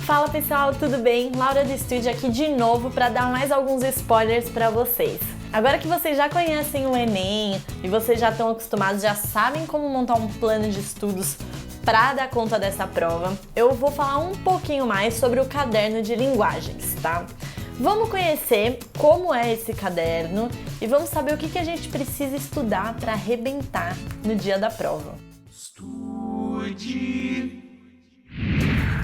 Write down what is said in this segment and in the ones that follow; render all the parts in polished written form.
Fala pessoal, tudo bem? Laura do Estúdio aqui de novo para dar mais alguns spoilers para vocês. Agora que vocês já conhecem o Enem e vocês já estão acostumados, já sabem como montar um plano de estudos para dar conta dessa prova, eu vou falar um pouquinho mais sobre o caderno de linguagens, tá? Vamos conhecer como é esse caderno e vamos saber o que a gente precisa estudar para arrebentar no dia da prova. Estude!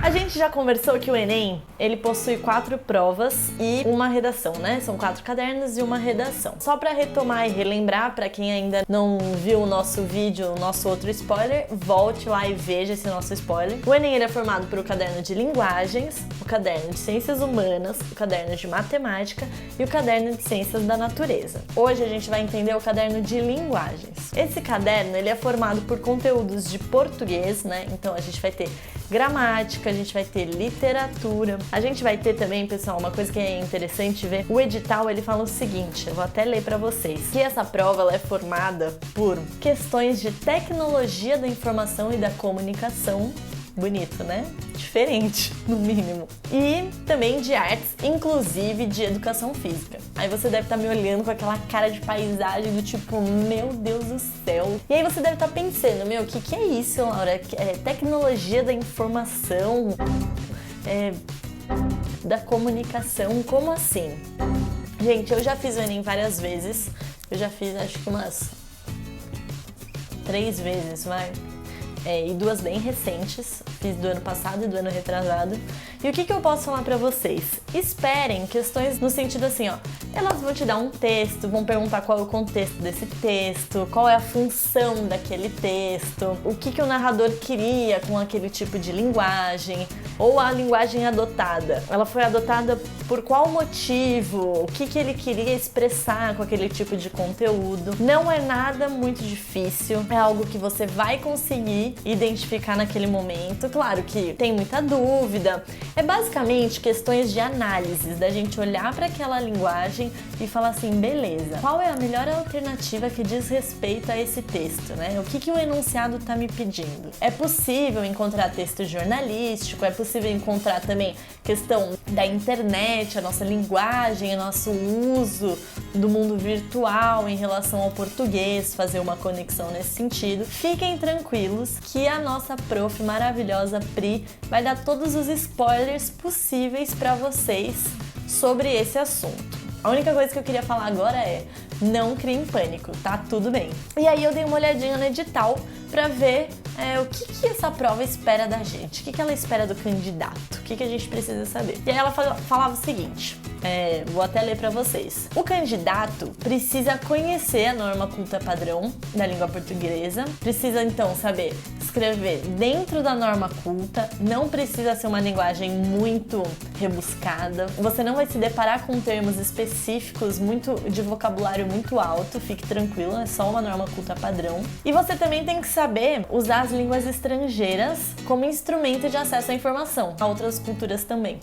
A gente já conversou que o Enem, ele possui 4 provas e uma redação, né? São 4 cadernos e uma redação. Só para retomar e relembrar, para quem ainda não viu o nosso vídeo, o nosso outro spoiler, volte lá e veja esse nosso spoiler. O Enem ele é formado por o caderno de linguagens, o caderno de ciências humanas, o caderno de matemática e o caderno de ciências da natureza. Hoje a gente vai entender o caderno de linguagens. Esse caderno, ele é formado por conteúdos de português, né? Então a gente vai ter gramática, a gente vai ter literatura, a gente vai ter também, pessoal, uma coisa que é interessante ver, o edital ele fala o seguinte, eu vou até ler para vocês, que essa prova ela é formada por questões de tecnologia da informação e da comunicação, bonito, né? Diferente, no mínimo. E também de artes, inclusive de educação física. Aí você deve estar me olhando com aquela cara de paisagem do tipo, meu Deus do céu. E aí você deve estar pensando, meu, o que é isso, Laura? É tecnologia da informação, da comunicação, como assim? Gente, eu já fiz o Enem várias vezes. Eu já fiz, acho que umas 3 vezes, vai. E 2 bem recentes, fiz do ano passado e do ano retrasado. E o que eu posso falar pra vocês? Esperem questões no sentido assim, ó, elas vão te dar um texto, vão perguntar qual é o contexto desse texto, qual é a função daquele texto, o que o narrador queria com aquele tipo de linguagem, ou a linguagem adotada. Ela foi adotada por qual motivo, o que ele queria expressar com aquele tipo de conteúdo. Não é nada muito difícil, é algo que você vai conseguir identificar naquele momento. Claro que tem muita dúvida, é basicamente questões de análise, da gente olhar para aquela linguagem e falar assim, beleza, qual é a melhor alternativa que diz respeito a esse texto, né? O que o enunciado está me pedindo? É possível encontrar texto jornalístico, é possível encontrar também questão da internet, a nossa linguagem, o nosso uso do mundo virtual em relação ao português, fazer uma conexão nesse sentido. Fiquem tranquilos que a nossa prof maravilhosa Pri vai dar todos os spoilers possíveis para vocês sobre esse assunto. A única coisa que eu queria falar agora é não criem pânico, tá tudo bem. E aí eu dei uma olhadinha no edital para ver o que essa prova espera da gente, o que ela espera do candidato, o que a gente precisa saber. E aí ela falava o seguinte, vou até ler para vocês. O candidato precisa conhecer a norma culta padrão da língua portuguesa, precisa então saber escrever dentro da norma culta, não precisa ser uma linguagem muito rebuscada, você não vai se deparar com termos específicos de vocabulário muito alto, fique tranquilo, é só uma norma culta padrão. E você também tem que saber usar as línguas estrangeiras como instrumento de acesso à informação, a outras culturas também.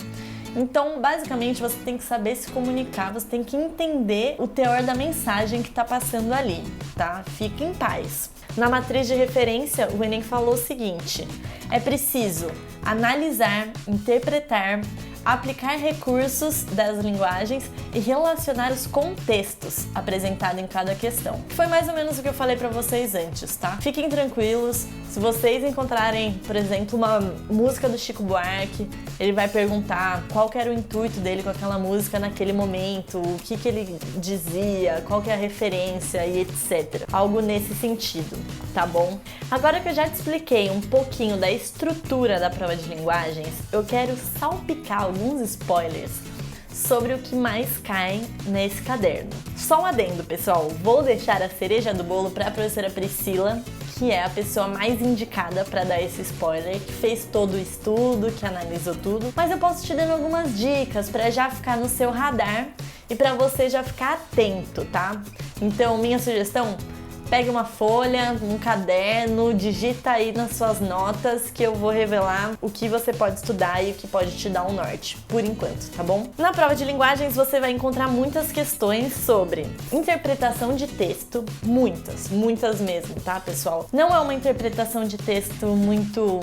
Então, basicamente, você tem que saber se comunicar, você tem que entender o teor da mensagem que está passando ali, tá? Fique em paz. Na matriz de referência, o Enem falou o seguinte, é preciso analisar, interpretar, aplicar recursos das linguagens e relacionar os contextos apresentados em cada questão. Foi mais ou menos o que eu falei para vocês antes, tá? Fiquem tranquilos, se vocês encontrarem, por exemplo, uma música do Chico Buarque, ele vai perguntar qual que era o intuito dele com aquela música naquele momento, o que ele dizia, qual que é a referência e etc. Algo nesse sentido, tá bom? Agora que eu já te expliquei um pouquinho da estrutura da prova de linguagens, eu quero salpicar alguns spoilers sobre o que mais cai nesse caderno. Só um adendo, pessoal, vou deixar a cereja do bolo para a professora Priscila, que é a pessoa mais indicada para dar esse spoiler, que fez todo o estudo, que analisou tudo, mas eu posso te dando algumas dicas para já ficar no seu radar e para você já ficar atento, tá? Então, minha sugestão, pegue uma folha, um caderno, digita aí nas suas notas que eu vou revelar o que você pode estudar e o que pode te dar um norte, por enquanto, tá bom? Na prova de linguagens você vai encontrar muitas questões sobre interpretação de texto, muitas mesmo, tá, pessoal? Não é uma interpretação de texto muito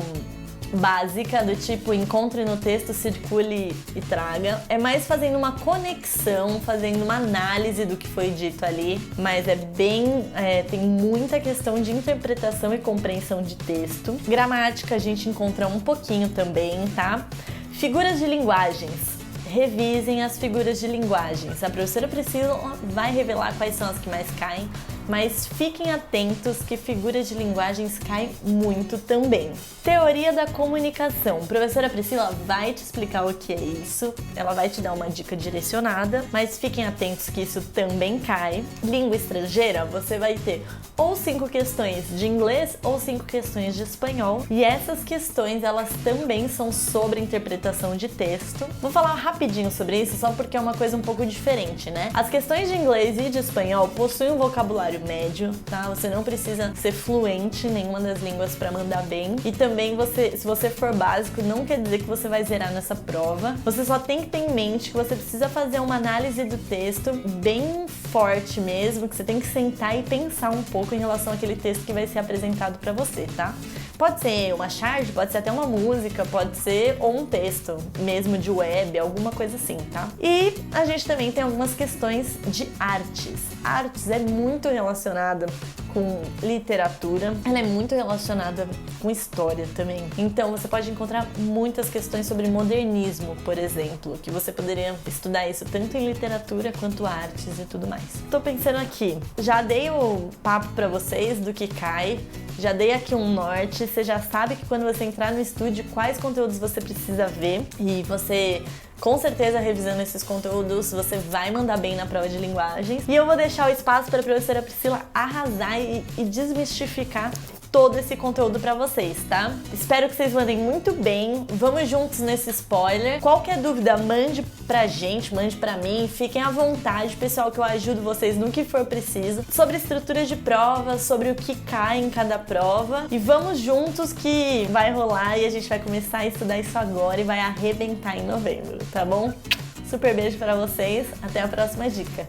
básica, do tipo encontre no texto, circule e traga. É mais fazendo uma conexão, fazendo uma análise do que foi dito ali, mas tem muita questão de interpretação e compreensão de texto. Gramática a gente encontra um pouquinho também, tá? Figuras de linguagens. Revisem as figuras de linguagens. A professora Priscila vai revelar quais são as que mais caem, mas fiquem atentos que figuras de linguagens caem muito também. Teoria da comunicação. A professora Priscila vai te explicar o que é isso, ela vai te dar uma dica direcionada, mas fiquem atentos que isso também cai. Língua estrangeira, você vai ter ou 5 questões de inglês ou 5 questões de espanhol, e essas questões elas também são sobre interpretação de texto. Vou falar rapidinho sobre isso só porque é uma coisa um pouco diferente, né? As questões de inglês e de espanhol possuem um vocabulário médio, tá? Você não precisa ser fluente em nenhuma das línguas para mandar bem. E também se você for básico, não quer dizer que você vai zerar nessa prova. Você só tem que ter em mente que você precisa fazer uma análise do texto bem forte mesmo, que você tem que sentar e pensar um pouco em relação àquele texto que vai ser apresentado para você, tá? Pode ser uma charge, pode ser até uma música, pode ser ou um texto mesmo de web, alguma coisa assim, tá? E a gente também tem algumas questões de artes. Artes é muito relacionada com literatura, ela é muito relacionada com história também. Então você pode encontrar muitas questões sobre modernismo, por exemplo, que você poderia estudar isso tanto em literatura quanto artes e tudo mais. Tô pensando aqui, já dei o papo pra vocês do que cai, já dei aqui um norte, você já sabe que quando você entrar no estúdio, quais conteúdos você precisa ver, e você, com certeza, revisando esses conteúdos, você vai mandar bem na prova de linguagens. E eu vou deixar o espaço para a professora Priscila arrasar e desmistificar todo esse conteúdo pra vocês, tá? Espero que vocês mandem muito bem. Vamos juntos nesse spoiler. Qualquer dúvida, mande pra gente, mande pra mim. Fiquem à vontade, pessoal, que eu ajudo vocês no que for preciso. Sobre estrutura de prova, sobre o que cai em cada prova. E vamos juntos que vai rolar e a gente vai começar a estudar isso agora e vai arrebentar em novembro, tá bom? Super beijo pra vocês. Até a próxima dica.